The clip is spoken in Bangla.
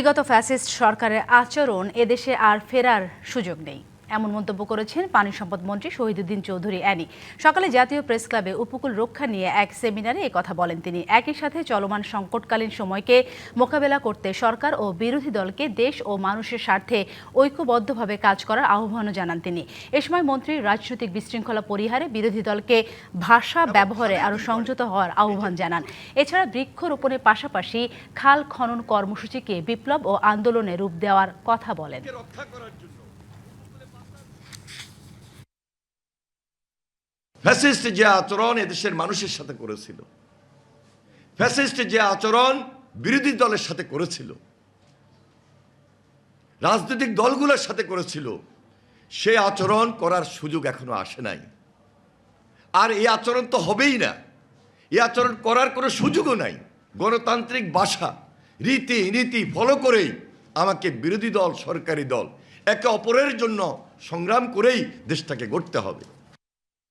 বিগত ফ্যাসিস্ট সরকারের আচরণ এদেশে আর ফেরার সুযোগ নেই, এমন মন্তব্য করেছেন পানি সম্পদ মন্ত্রী শহীদুদ্দিন চৌধুরী অ্যানি। সকালে জাতীয় প্রেস ক্লাবে উপকূল রক্ষা নিয়ে এক সেমিনারে একথা বলেন তিনি। একই সাথে চলমান সংকটকালীন সময়কে মোকাবেলা করতে সরকার ও বিরোধী দলকে দেশ ও মানুষের স্বার্থে ঐক্যবদ্ধভাবে কাজ করার আহ্বানও জানান তিনি। এ সময় মন্ত্রী রাজনৈতিক বিশৃঙ্খলা পরিহারে বিরোধী দলকে ভাষা ব্যবহারে আরও সংযত হওয়ার আহ্বান জানান। এছাড়া বৃক্ষরোপণের পাশাপাশি খাল খনন কর্মসূচিকে বিপ্লব ও আন্দোলনে রূপ দেওয়ার কথা বলেন। ফ্যাসিস্ট যে আচরণ এদেশের মানুষের সাথে করেছিল, ফ্যাসিস্ট যে আচরণ বিরোধী দলের সাথে করেছিল, রাজনৈতিক দলগুলোর সাথে করেছিল, সেই আচরণ করার সুযোগ এখনো আসে নাই। আর এই আচরণ তো হবেই না, এই আচরণ করার কোনো সুযোগও নাই। গণতান্ত্রিক ভাষা রীতি নীতি ফলো করেই আমাকে বিরোধী দল সরকারি দল একে অপরের জন্য সংগ্রাম করেই দেশটাকে গড়তে হবে।